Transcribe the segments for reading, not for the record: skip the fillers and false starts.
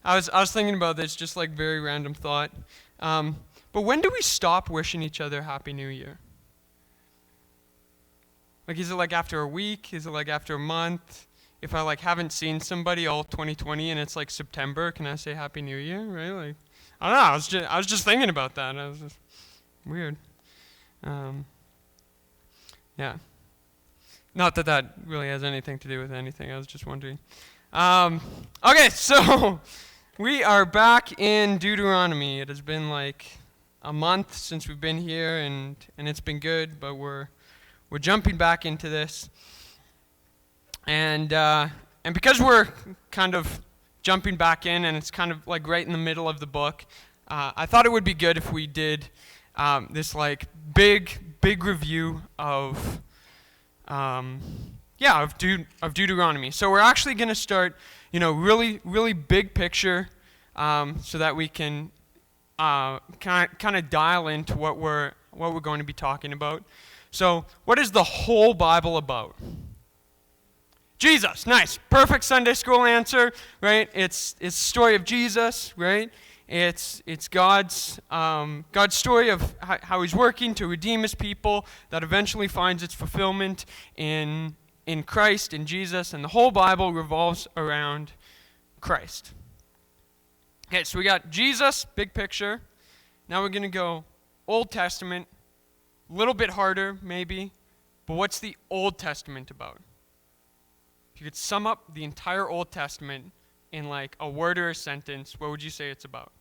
I was thinking about this, just like very random thought. But when do we stop wishing each other Happy New Year? Like, is it like after a week? Is it like after a month? If I like haven't seen somebody all 2020 and it's like September, can I say Happy New Year? Right? Like, I don't know. I was just thinking about that. I was just weird. Yeah. Not that that really has anything to do with anything. I was just wondering. Okay, so we are back in Deuteronomy. It has been like a month since we've been here, and it's been good, but we're jumping back into this. And because we're kind of jumping back in, and it's kind of like right in the middle of the book, I thought it would be good if we did this like big review of Deuteronomy. So we're actually going to start, really big picture, so that we can kind of dial into what we're going to be talking about. So, what is the whole Bible about? Jesus. Nice. Perfect Sunday school answer, right? It's the story of Jesus, right? It's God's story of how he's working to redeem his people that eventually finds its fulfillment in Christ, in Jesus, and the whole Bible revolves around Christ. Okay, so we got Jesus, big picture. Now we're going to go Old Testament, a little bit harder maybe, but what's the Old Testament about? If you could sum up the entire Old Testament in like a word or a sentence, what would you say it's about?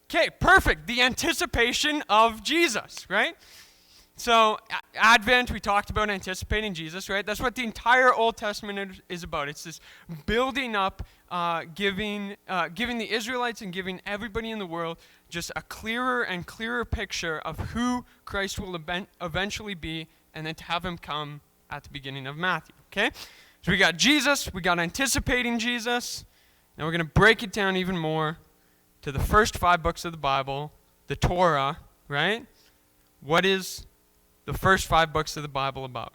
Okay, perfect. The anticipation of Jesus, right? So, Advent, we talked about anticipating Jesus, right? That's what the entire Old Testament is about. It's this building up, giving the Israelites and giving everybody in the world just a clearer and clearer picture of who Christ will eventually be, and then to have him come at the beginning of Matthew, okay? So we got Jesus, we got anticipating Jesus. Now we're going to break it down even more to the first 5 books of the Bible, the Torah, right? What is the first 5 books of the Bible about?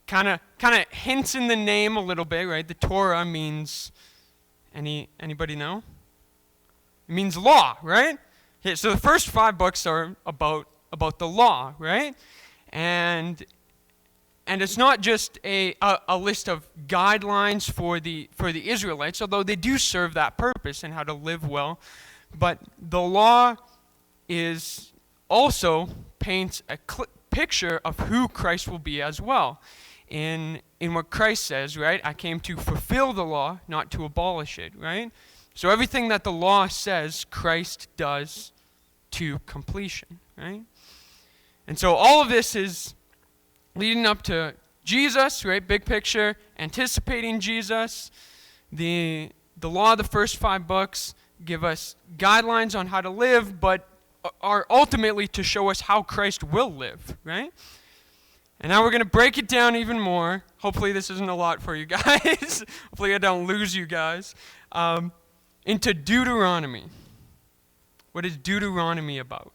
Kind of hints in the name a little bit, right? The Torah means, anybody know? It means law, right? Okay, so the first 5 books are about the law, right? And it's not just a list of guidelines for the Israelites, although they do serve that purpose and how to live well. But the law is also paints a picture of who Christ will be as well. In what Christ says, right? I came to fulfill the law, not to abolish it, right? So everything that the law says, Christ does to completion, right? And so all of this is leading up to Jesus, right? Big picture, anticipating Jesus. The law, the first 5 books, give us guidelines on how to live, but are ultimately to show us how Christ will live, right? And now we're going to break it down even more. Hopefully this isn't a lot for you guys. Hopefully I don't lose you guys. Into Deuteronomy. What is Deuteronomy about?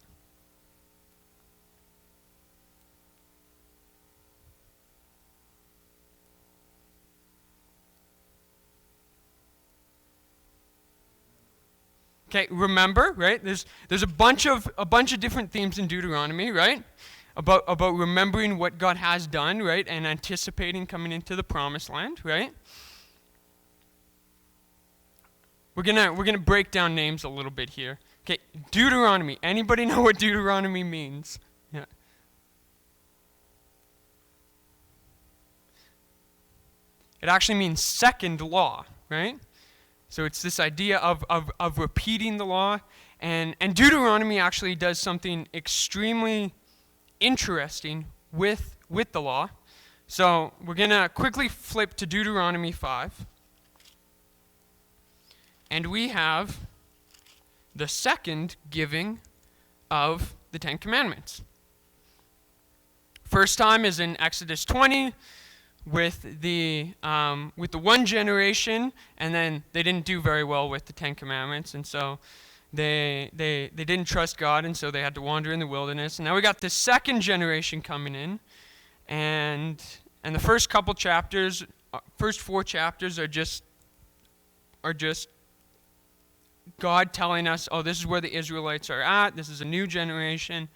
Okay, remember, right? There's a bunch of different themes in Deuteronomy, right? About remembering what God has done, right? And anticipating coming into the promised land, right? We're gonna break down names a little bit here. Okay, Deuteronomy. Anybody know what Deuteronomy means? Yeah. It actually means second law, right? So it's this idea of repeating the law. And Deuteronomy actually does something extremely interesting with the law. So we're going to quickly flip to Deuteronomy 5. And we have the second giving of the 10 Commandments. First time is in Exodus 20, with the one generation, and then they didn't do very well with the Ten Commandments, and so they didn't trust God, and so they had to wander in the wilderness. And now we got the second generation coming in, and the first couple chapters, first 4 chapters are just God telling us, oh, this is where the Israelites are at. This is a new generation.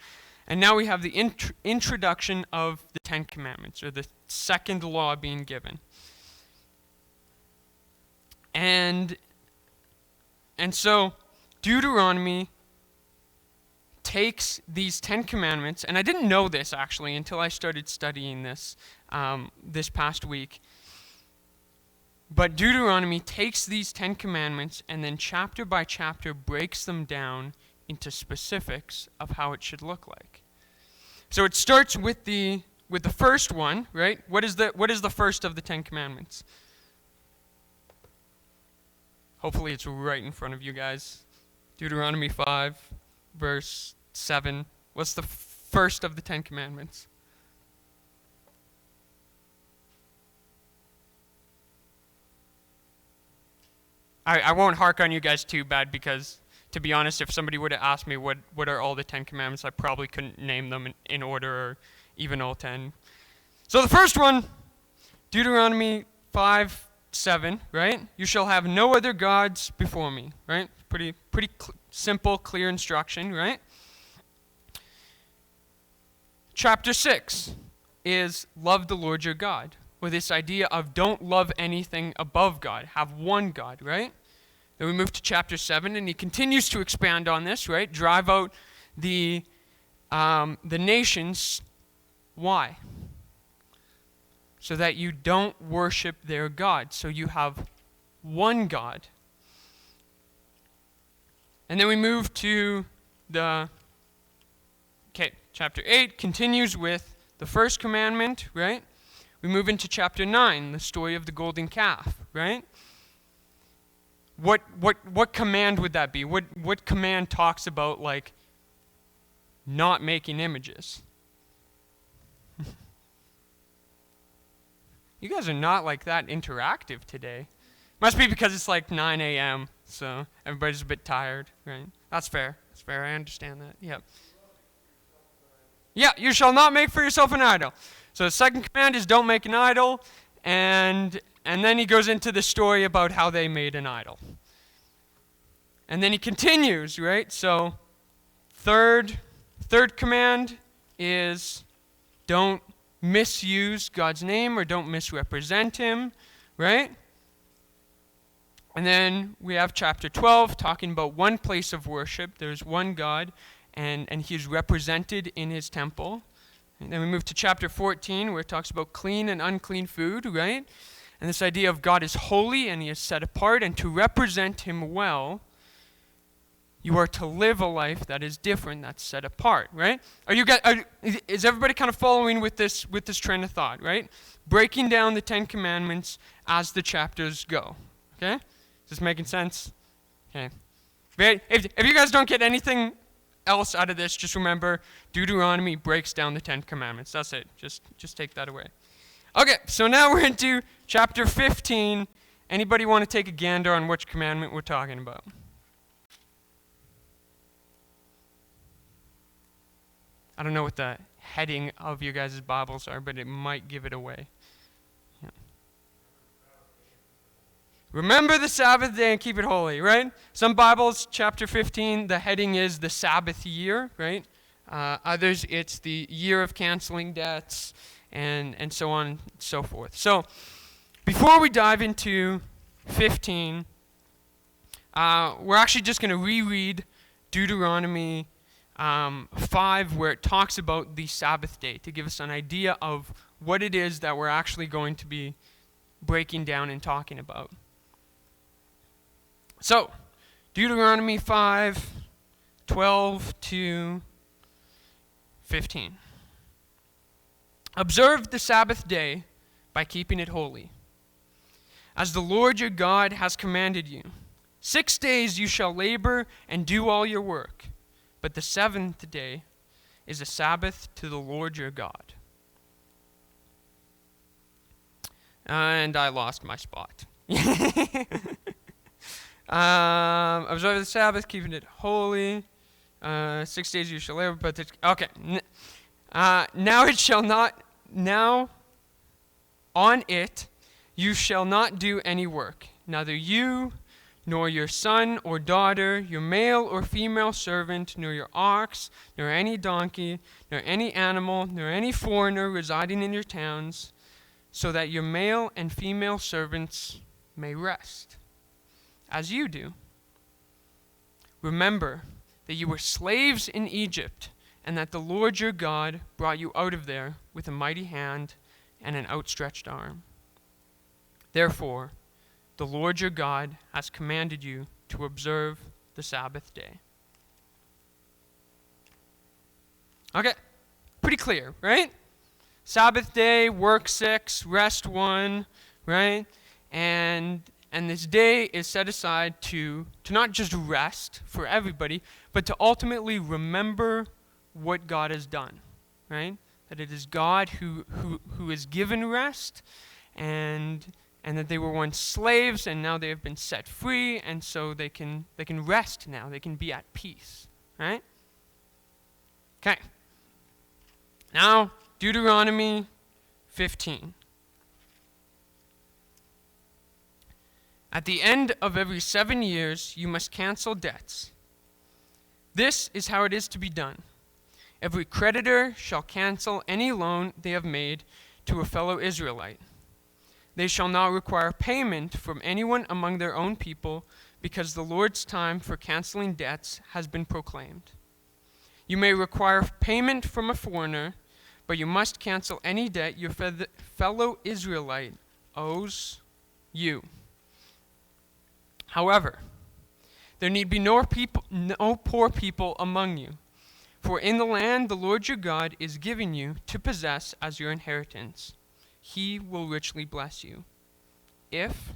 And now we have the introduction of the Ten Commandments, or the second law being given. And so Deuteronomy takes these 10 commandments, and I didn't know this actually until I started studying this this past week. But Deuteronomy takes these 10 commandments and then chapter by chapter breaks them down into specifics of how it should look like. So it starts with the first one, right? What is the first of the 10 commandments? Hopefully it's right in front of you guys. Deuteronomy 5, verse 7. What's the first of the 10 commandments? I won't hark on you guys too bad, because, to be honest, if somebody would have asked me what are all the 10 commandments, I probably couldn't name them in order, or even all 10. So the first one, Deuteronomy 5:7, right? You shall have no other gods before me, right? Pretty simple, clear instruction, right? Chapter 6 is love the Lord your God, with this idea of don't love anything above God. Have one God, right? Then we move to chapter 7, and he continues to expand on this, right? Drive out the nations. Why? So that you don't worship their God. So you have one God. And then we move to chapter 8 continues with the first commandment, right? We move into chapter 9, the story of the golden calf, right? What command would that be? What command talks about, like, not making images? You guys are not like that interactive today. Must be because it's like 9 a.m., so everybody's a bit tired, right? That's fair. That's fair. I understand that. Yeah. Yeah, you shall not make for yourself an idol. So the second command is don't make an idol, and then he goes into the story about how they made an idol. And then he continues, right? So third command is don't misuse God's name, or don't misrepresent him, right? And then we have chapter 12 talking about one place of worship. There's one God, and he's represented in his temple. And then we move to chapter 14, where it talks about clean and unclean food, right? And this idea of God is holy and he is set apart, and to represent him well, you are to live a life that is different, that's set apart, right? Is everybody kind of following with this train of thought, right? Breaking down the 10 commandments as the chapters go, okay? Is this making sense? Okay. If you guys don't get anything else out of this, just remember Deuteronomy breaks down the 10 commandments. That's it. Just take that away. Okay, so now we're into chapter 15. Anybody want to take a gander on which commandment we're talking about? I don't know what the heading of you guys' Bibles are, but it might give it away. Yeah. Remember the Sabbath day and keep it holy, right? Some Bibles, chapter 15, the heading is the Sabbath year, right? Others, it's the year of canceling debts, and so on and so forth. So, before we dive into 15, we're actually just going to reread Deuteronomy 5, where it talks about the Sabbath day, to give us an idea of what it is that we're actually going to be breaking down and talking about. So, Deuteronomy 5, 12 to 15. Observe the Sabbath day by keeping it holy, as the Lord your God has commanded you. 6 days you shall labor and do all your work, but the seventh day is a Sabbath to the Lord your God. And I lost my spot. Observe the Sabbath, keeping it holy. 6 days you shall labor, but okay. Now it shall not. Now on it you shall not do any work, neither you, nor your son or daughter, your male or female servant, nor your ox, nor any donkey, nor any animal, nor any foreigner residing in your towns, so that your male and female servants may rest, as you do. Remember that you were slaves in Egypt, and that the Lord your God brought you out of there with a mighty hand and an outstretched arm. Therefore, the Lord your God has commanded you to observe the Sabbath day. Okay, pretty clear, right? Sabbath day, work 6, rest 1, right? And this day is set aside to not just rest for everybody, but to ultimately remember what God has done, right? That it is God who has given rest, and that they were once slaves, and now they have been set free, and so they can rest now. They can be at peace, right? Okay. Now, Deuteronomy 15. At the end of every 7 years, you must cancel debts. This is how it is to be done. Every creditor shall cancel any loan they have made to a fellow Israelite. They shall not require payment from anyone among their own people, because the Lord's time for canceling debts has been proclaimed. You may require payment from a foreigner, but you must cancel any debt your fellow Israelite owes you. However, there need be no poor people among you, for in the land the Lord your God is giving you to possess as your inheritance, He will richly bless you. If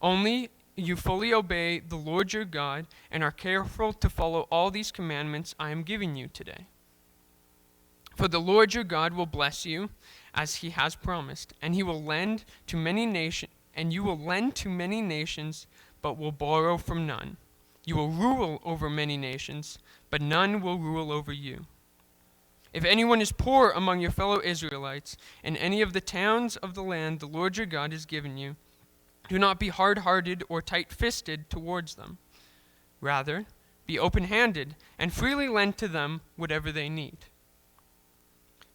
only you fully obey the Lord your God and are careful to follow all these commandments I am giving you today. For the Lord your God will bless you as He has promised, and He will lend to many nations, and you will lend to many nations, but will borrow from none. You will rule over many nations, but none will rule over you. If anyone is poor among your fellow Israelites in any of the towns of the land the Lord your God has given you, do not be hard-hearted or tight-fisted towards them. Rather, be open-handed and freely lend to them whatever they need.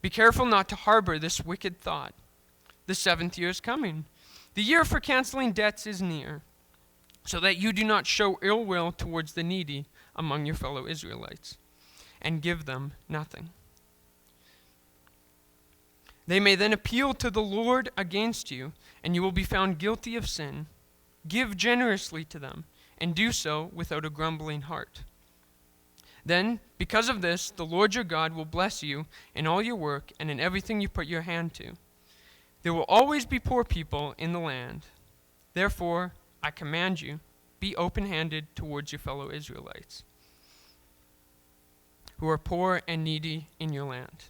Be careful not to harbor this wicked thought. The 7th year is coming. The year for canceling debts is near, so that you do not show ill will towards the needy among your fellow Israelites, and give them nothing. They may then appeal to the Lord against you, and you will be found guilty of sin. Give generously to them, and do so without a grumbling heart. Then, because of this, the Lord your God will bless you in all your work and in everything you put your hand to. There will always be poor people in the land. Therefore, I command you, be open-handed towards your fellow Israelites, who are poor and needy in your land.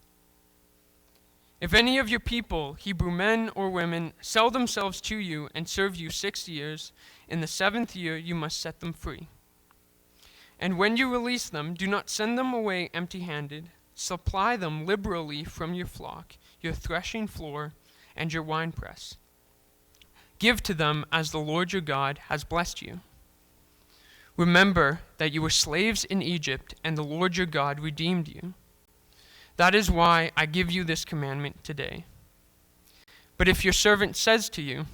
If any of your people, Hebrew men or women, sell themselves to you and serve you 6 years, in the 7th year you must set them free. And when you release them, do not send them away empty-handed. Supply them liberally from your flock, your threshing floor, and your winepress. Give to them as the Lord your God has blessed you. Remember that you were slaves in Egypt, and the Lord your God redeemed you. That is why I give you this commandment today. But if your servant says to you,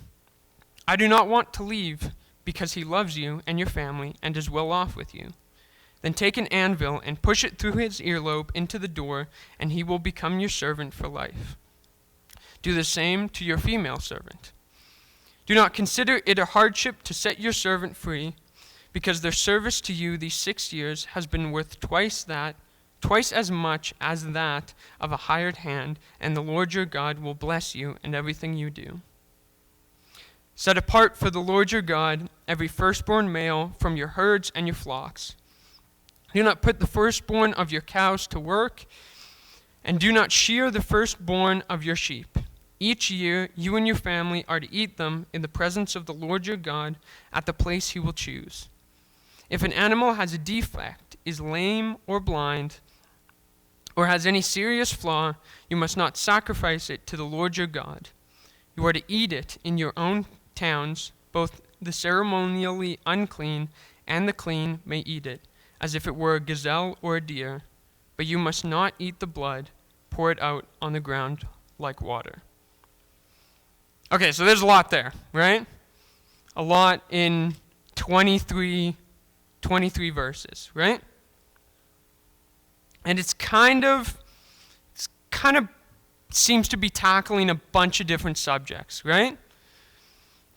I do not want to leave, because he loves you and your family and is well off with you, then take an anvil and push it through his earlobe into the door, and he will become your servant for life. Do the same to your female servant. Do not consider it a hardship to set your servant free, because their service to you these 6 years has been worth twice as much as that of a hired hand, and the Lord your God will bless you in everything you do. Set apart for the Lord your God every firstborn male from your herds and your flocks. Do not put the firstborn of your cows to work, and do not shear the firstborn of your sheep. Each year, you and your family are to eat them in the presence of the Lord your God at the place he will choose. If an animal has a defect, is lame or blind, or has any serious flaw, you must not sacrifice it to the Lord your God. You are to eat it in your own towns. Both the ceremonially unclean and the clean may eat it, as if it were a gazelle or a deer. But you must not eat the blood. Pour it out on the ground like water. Okay, so there's a lot there, right? A lot in 23 verses, right? And it's kind of seems to be tackling a bunch of different subjects, right?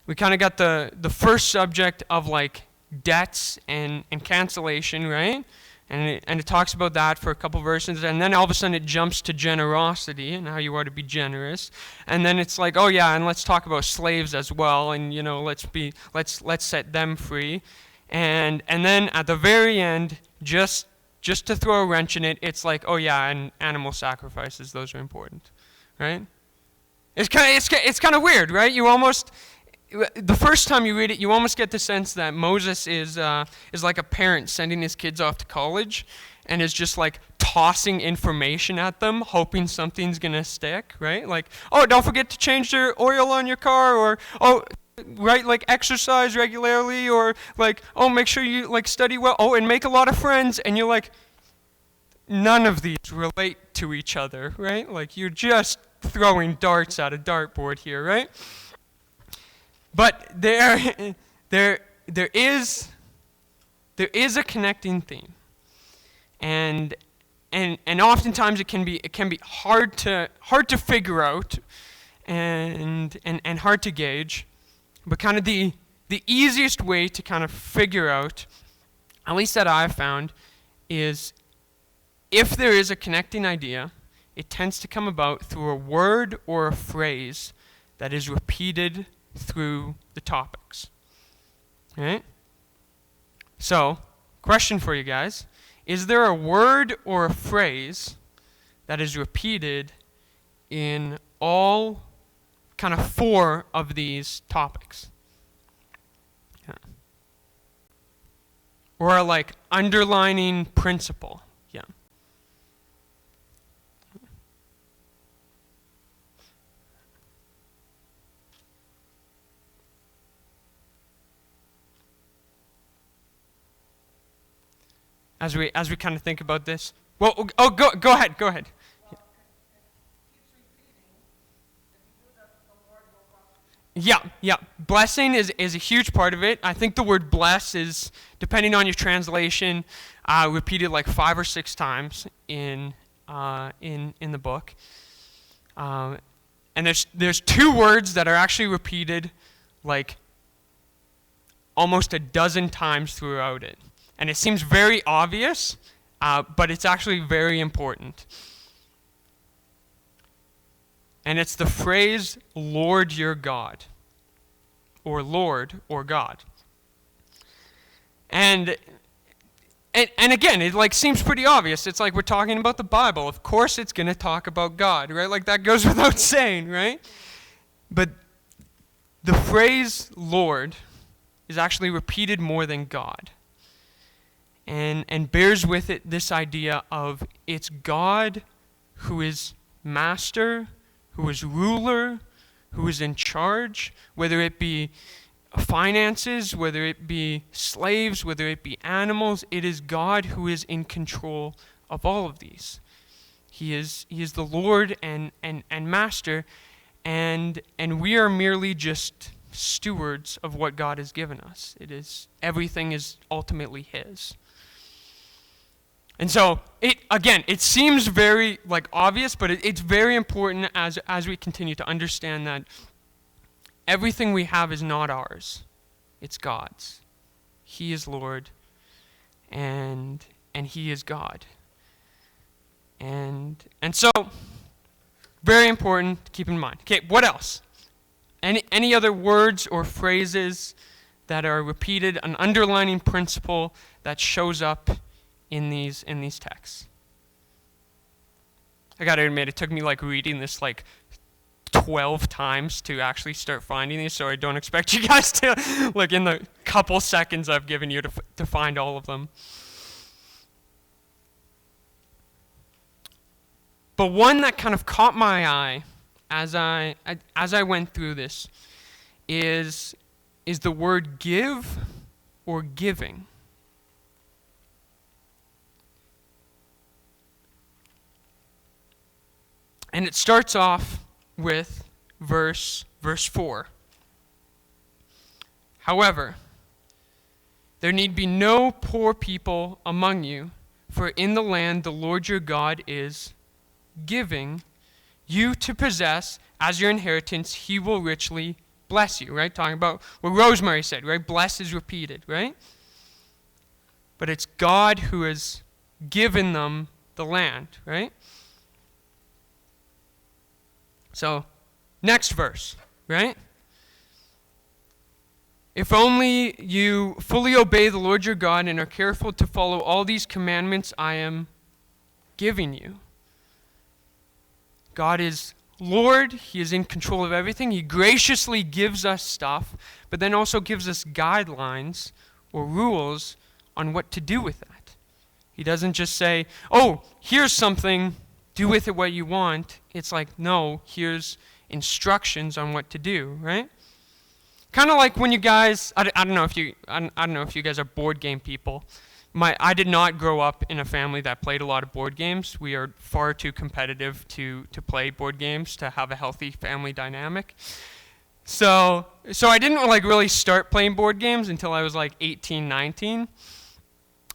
We kind of got the first subject of like debts and cancellation, right? And it talks about that for a couple verses, and then all of a sudden it jumps to generosity and how you are to be generous, and then it's like, oh yeah, and let's talk about slaves as well, and let's set them free, and then at the very end, just to throw a wrench in it, it's like, oh yeah, and animal sacrifices, those are important, right? It's kind of weird, right? The first time you read it, you almost get the sense that Moses is like a parent sending his kids off to college and is just like tossing information at them, hoping something's going to stick, right? Like, oh, don't forget to change your oil on your car, or, oh, right, like exercise regularly, or like, oh, make sure you like study well, oh, and make a lot of friends, and you're like, none of these relate to each other, right? Like, you're just throwing darts at a dartboard here, right? But there is a connecting theme, and oftentimes it can be hard to figure out, and hard to gauge. But kind of the easiest way to kind of figure out, at least that I've found, is if there is a connecting idea, it tends to come about through a word or a phrase that is repeated through the topics. Right? So, question for you guys. Is there a word or a phrase that is repeated in all kind of 4 of these topics? Yeah. Or a like underlining principle? Yeah. As we kind of think about this. Well, go ahead. Yeah. Blessing is a huge part of it. I think the word bless is, depending on your translation, repeated like 5 or 6 times in the book. And there's 2 words that are actually repeated like almost a dozen times throughout it. And it seems very obvious, but it's actually very important. And it's the phrase, Lord your God, or Lord or God. And again, it like seems pretty obvious. It's like we're talking about the Bible. Of course it's going to talk about God, right? Like that goes without saying, right? But the phrase Lord is actually repeated more than God. And bears with it this idea of it's God who is master, who is ruler, who is in charge, whether it be finances, whether it be slaves, whether it be animals. It is God who is in control of all of these. He is the Lord and master, and we are merely just stewards of what God has given us. Everything is ultimately his. And so, it seems very obvious, but it's very important as we continue to understand that everything we have is not ours. It's God's. He is Lord, and he is God. And so, very important to keep in mind. Okay, what else? Any other words or phrases that are repeated, an underlining principle that shows up in these texts? I gotta admit, it took me reading this 12 times to actually start finding these, so I don't expect you guys to, like, in the couple seconds I've given you to find all of them. But one that kind of caught my eye as I went through this is the word give or giving. And it starts off with verse 4. However, there need be no poor people among you, for in the land the Lord your God is giving you to possess as your inheritance, he will richly bless you, right? Talking about what Rosemary said, right? Bless is repeated, right? But it's God who has given them the land, right? So, next verse, right? If only you fully obey the Lord your God and are careful to follow all these commandments I am giving you. God is Lord. He is in control of everything. He graciously gives us stuff, but then also gives us guidelines or rules on what to do with that. He doesn't just say, oh, here's something, do with it what you want. It's like, no, here's instructions on what to do, right? Kind of like when you guys, I don't know if you guys are board game people. I did not grow up in a family that played a lot of board games. We are far too competitive to play board games to have a healthy family dynamic. So I didn't like really start playing board games until I was like 18, 19.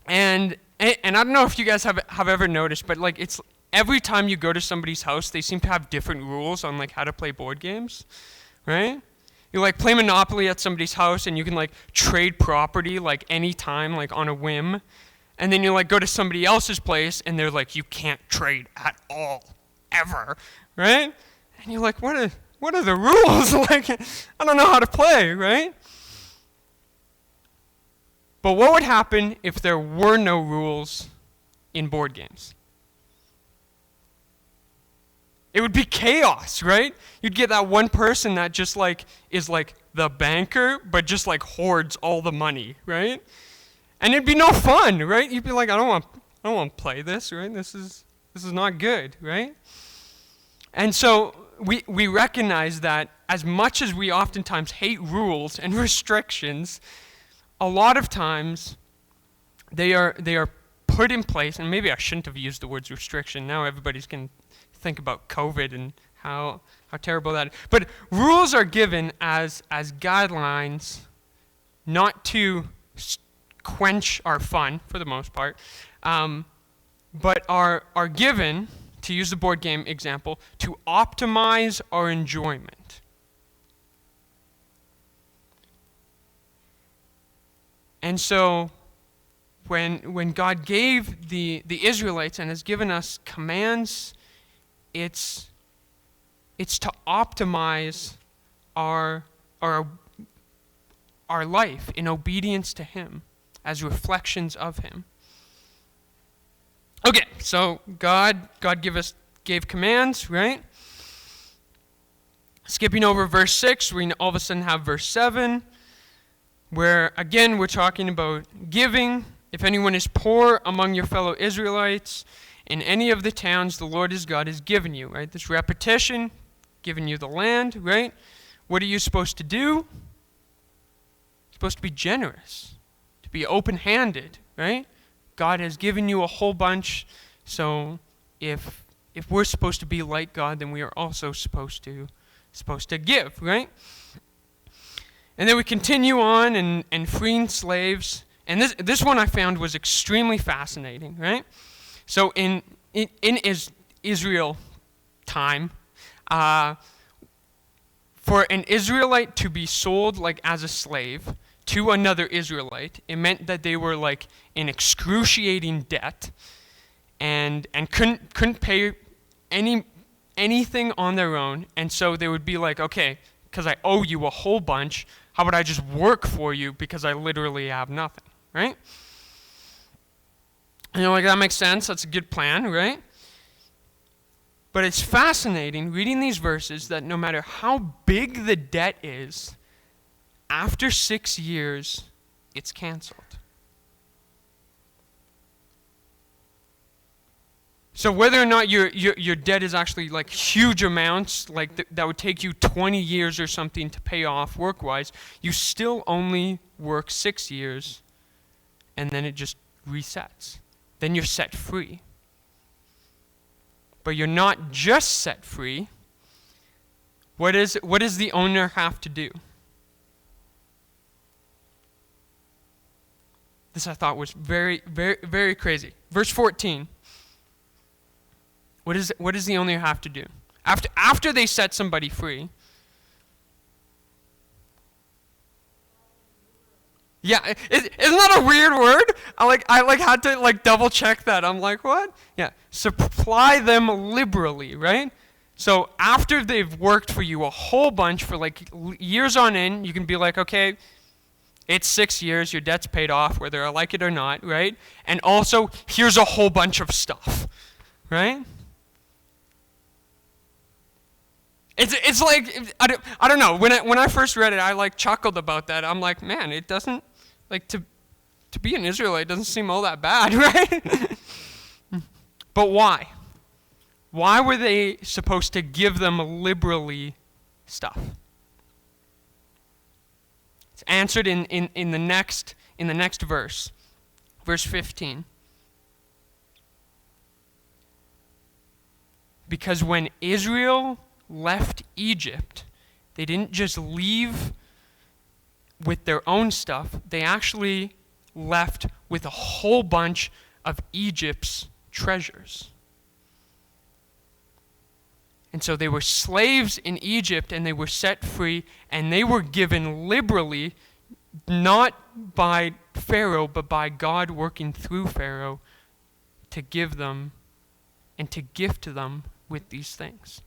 And I don't know if you guys have ever noticed, but like it's every time you go to somebody's house, they seem to have different rules on like how to play board games, right? You like play Monopoly at somebody's house and you can like trade property like any time, like on a whim. And then you like go to somebody else's place and they're like, you can't trade at all, ever, right? And you're like, what are the rules? Like, I don't know how to play, right? But what would happen if there were no rules in board games? It would be chaos, right? You'd get that one person that just like is like the banker, but just like hoards all the money, right? And it'd be no fun, right? You'd be like, I don't want to play this, right? This is not good, right? And so we recognize that as much as we oftentimes hate rules and restrictions, a lot of times they are put in place, and maybe I shouldn't have used the words restriction. Now everybody's going to think about COVID and how terrible that is. But rules are given as guidelines not to quench our fun, for the most part, but are given, to use the board game example, to optimize our enjoyment. And so when God gave the Israelites and has given us commands, it's to optimize our life in obedience to Him as reflections of Him. Okay, so God gave commands, right? Skipping over verse 6, we all of a sudden have verse 7, where again we're talking about giving. If anyone is poor among your fellow Israelites, in any of the towns the Lord his God has given you, right? This repetition, giving you the land, right? What are you supposed to do? You're supposed to be generous, to be open-handed, right? God has given you a whole bunch, so if we're supposed to be like God, then we are also supposed to give, right? And then we continue on and freeing slaves. And this one I found was extremely fascinating, right? So in Israel time, for an Israelite to be sold like as a slave to another Israelite, it meant that they were like in excruciating debt and couldn't pay anything on their own. And so they would be like, okay, because I owe you a whole bunch, how about I just work for you because I literally have nothing, right? And you're like, that makes sense. That's a good plan, right? But it's fascinating reading these verses that no matter how big the debt is, after 6 years, it's canceled. So whether or not your debt is actually like huge amounts, like that would take you 20 years or something to pay off work-wise, you still only work 6 years, and then it just resets. Then you're set free. But you're not just set free. What does the owner have to do? This I thought was very, very, very crazy. Verse 14. What does the owner have to do? After they set somebody free. Yeah, isn't that a weird word? I had to double check that. I'm like, what? Yeah, supply them liberally, right? So after they've worked for you a whole bunch for years on end, you can be like, okay, it's 6 years, your debt's paid off, whether I like it or not, right? And also, here's a whole bunch of stuff, right? It's like, I don't know, when I first read it, I chuckled about that. I'm like, man, it doesn't, to be an Israelite doesn't seem all that bad, right? But why? Why were they supposed to give them liberally stuff? It's answered in the next verse, verse 15. Because when Israel left Egypt, they didn't just leave with their own stuff, they actually left with a whole bunch of Egypt's treasures. And so they were slaves in Egypt, and they were set free, and they were given liberally, not by Pharaoh, but by God working through Pharaoh to give them and to gift them with these things.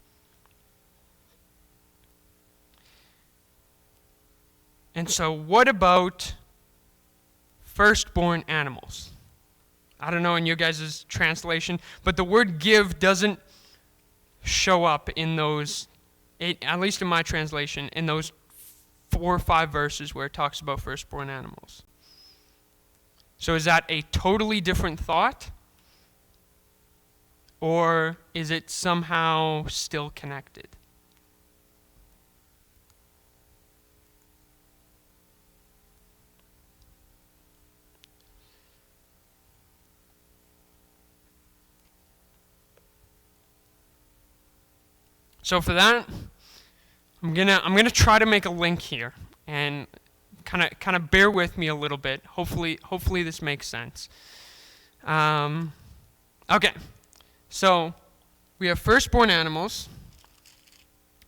And so what about firstborn animals? I don't know in your guys' translation, but the word give doesn't show up in those, at least in my translation, in those 4 or 5 verses where it talks about firstborn animals. So is that a totally different thought? Or is it somehow still connected? So for that, I'm gonna try to make a link here, and kind of bear with me a little bit. Hopefully this makes sense. Okay, so we have firstborn animals,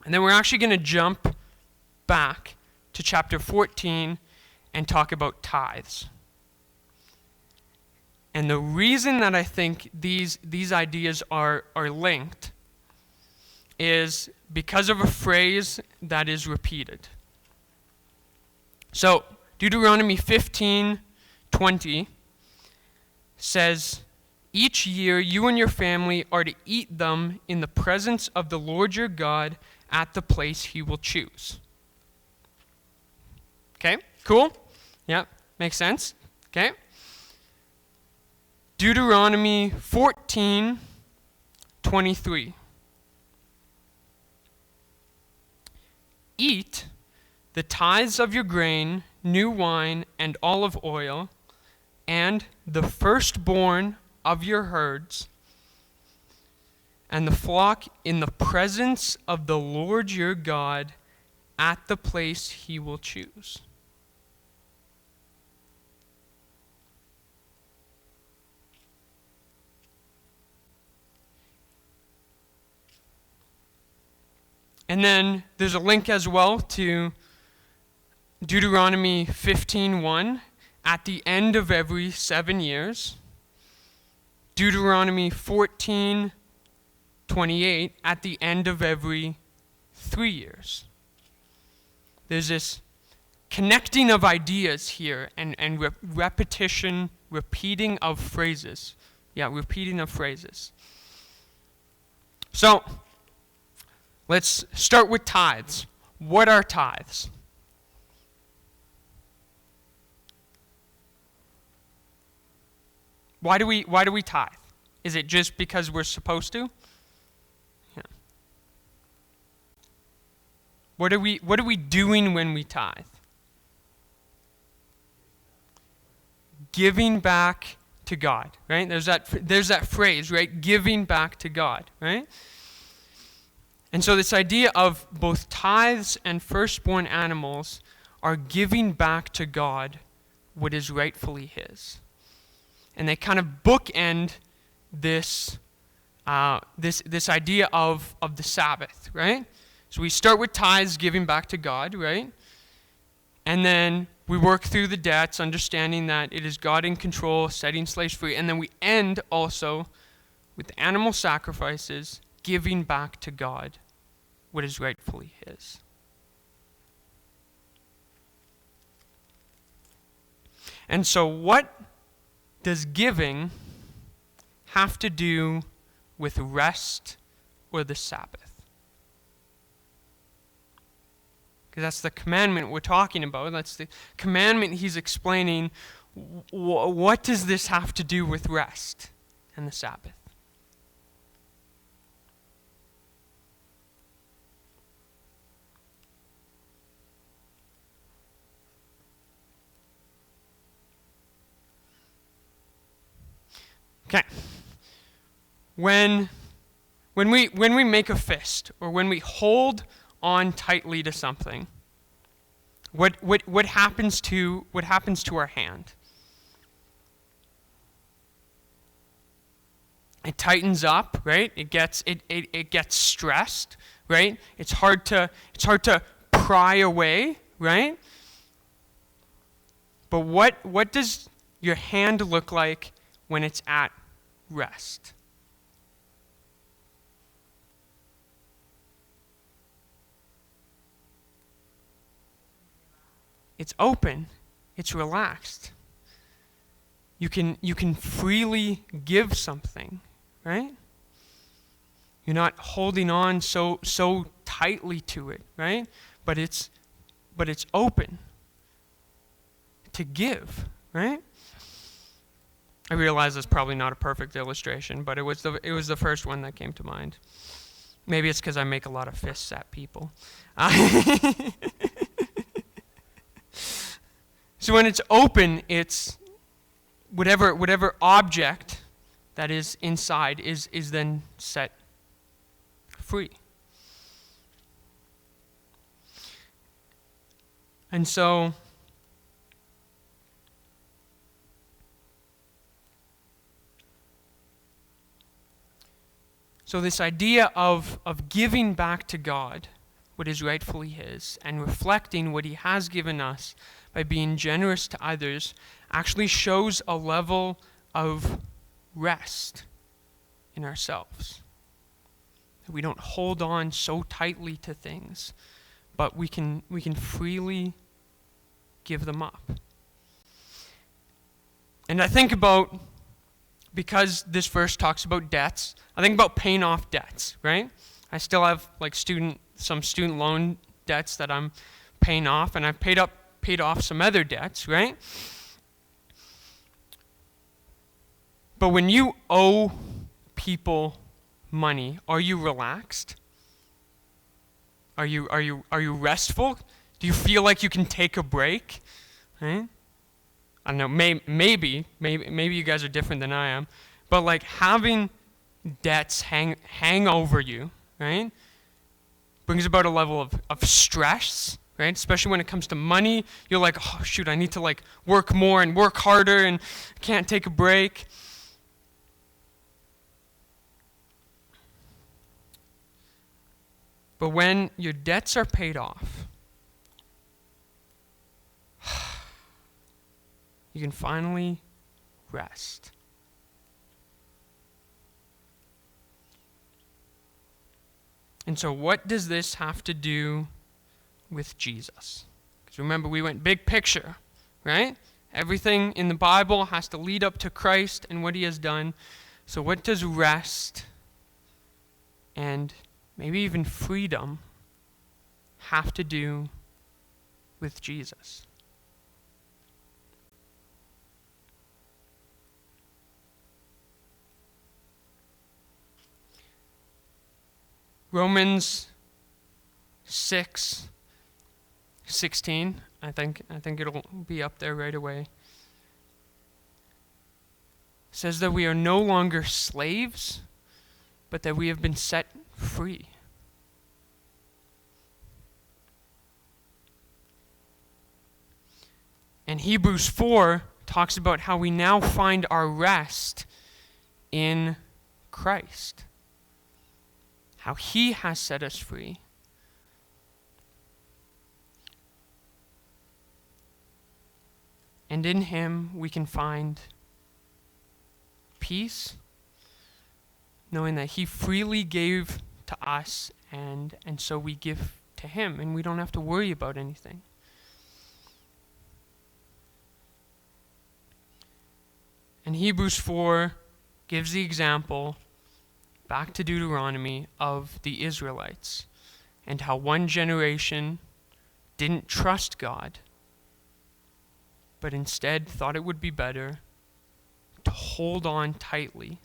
and then we're actually gonna jump back to chapter 14 and talk about tithes. And the reason that I think these ideas are linked is because of a phrase that is repeated. So, Deuteronomy 15:20 says, "Each year you and your family are to eat them in the presence of the Lord your God at the place he will choose." Okay, cool? Yeah, makes sense? Okay. Deuteronomy 14:23. "Eat the tithes of your grain, new wine, and olive oil, and the firstborn of your herds, and the flock in the presence of the Lord your God at the place he will choose." And then there's a link as well to Deuteronomy 15:1 at the end of every 7 years. Deuteronomy 14:28 at the end of every 3 years. There's this connecting of ideas here and repetition, repeating of phrases. Yeah, repeating of phrases. So, let's start with tithes. What are tithes? Why do we tithe? Is it just because we're supposed to? Yeah. What are we doing when we tithe? Giving back to God, right? There's that phrase, right? Giving back to God, right? And so this idea of both tithes and firstborn animals are giving back to God what is rightfully His. And they kind of bookend this idea of the Sabbath, right? So we start with tithes, giving back to God, right? And then we work through the debts, understanding that it is God in control, setting slaves free. And then we end also with the animal sacrifices, giving back to God what is rightfully His. And so what does giving have to do with rest or the Sabbath? Because that's the commandment we're talking about. That's the commandment he's explaining. What does this have to do with rest and the Sabbath? Okay. When we make a fist, or when we hold on tightly to something, what happens to our hand? It tightens up, right? It gets stressed, right? It's hard to pry away, right? But what does your hand look like when it's at rest? It's open. It's relaxed. You can freely give something, right? You're not holding on so tightly to it, right? But it's open to give, right? I realize it's probably not a perfect illustration, but it was the first one that came to mind. Maybe it's because I make a lot of fists at people. So when it's open, it's whatever object that is inside is then set free. And so this idea of giving back to God what is rightfully His and reflecting what He has given us by being generous to others actually shows a level of rest in ourselves. We don't hold on so tightly to things, but we can freely give them up. And I think about, because this verse talks about debts, I think about paying off debts, right? I still have some student loan debts that I'm paying off, and I've paid off some other debts, right? But when you owe people money, are you relaxed? Are you restful? Do you feel like you can take a break? Right? I don't know, maybe you guys are different than I am, but like having debts hang over you, right, brings about a level of stress, right? Especially when it comes to money. You're like, oh shoot, I need to like work more and work harder and can't take a break. But when your debts are paid off, you can finally rest. And so what does this have to do with Jesus? Because remember, we went big picture, right? Everything in the Bible has to lead up to Christ and what He has done. So what does rest and maybe even freedom have to do with Jesus? Romans 6:16. I think it'll be up there right away. Says that we are no longer slaves, but that we have been set free. And Hebrews 4 talks about how we now find our rest in Christ. How he has set us free. And in him we can find peace, knowing that he freely gave to us, and so we give to him, and we don't have to worry about anything. And Hebrews 4 gives the example, back to Deuteronomy, of the Israelites, and how one generation didn't trust God, but instead thought it would be better to hold on tightly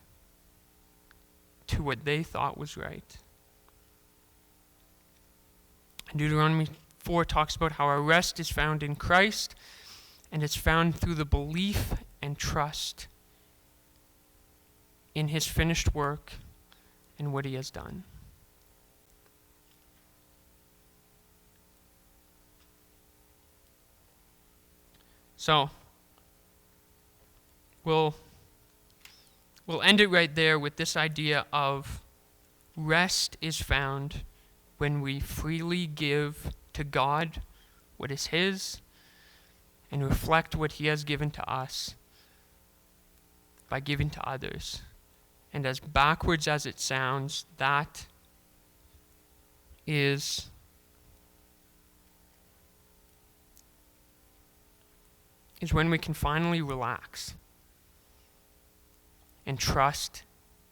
to what they thought was right. And Deuteronomy 4 talks about how our rest is found in Christ, and it's found through the belief and trust in his finished work and what he has done. So, we'll end it right there with this idea of rest is found when we freely give to God what is his and reflect what he has given to us by giving to others. And as backwards as it sounds, that is when we can finally relax and trust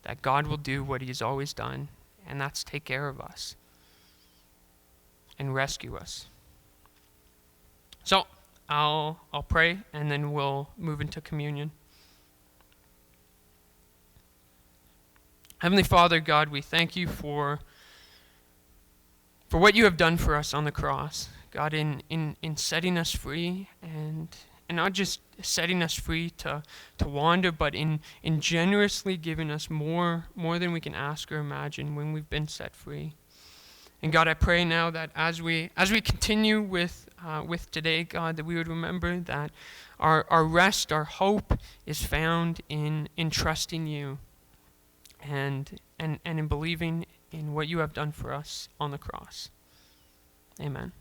that God will do what he has always done, and that's take care of us and rescue us. So, I'll pray, and then we'll move into communion. Heavenly Father, God, we thank you for what you have done for us on the cross. God, in setting us free, and not just setting us free to wander, but in generously giving us more than we can ask or imagine when we've been set free. And God, I pray now that as we continue with today, God, that we would remember that our rest, our hope is found in trusting you and in believing in what you have done for us on the cross. Amen.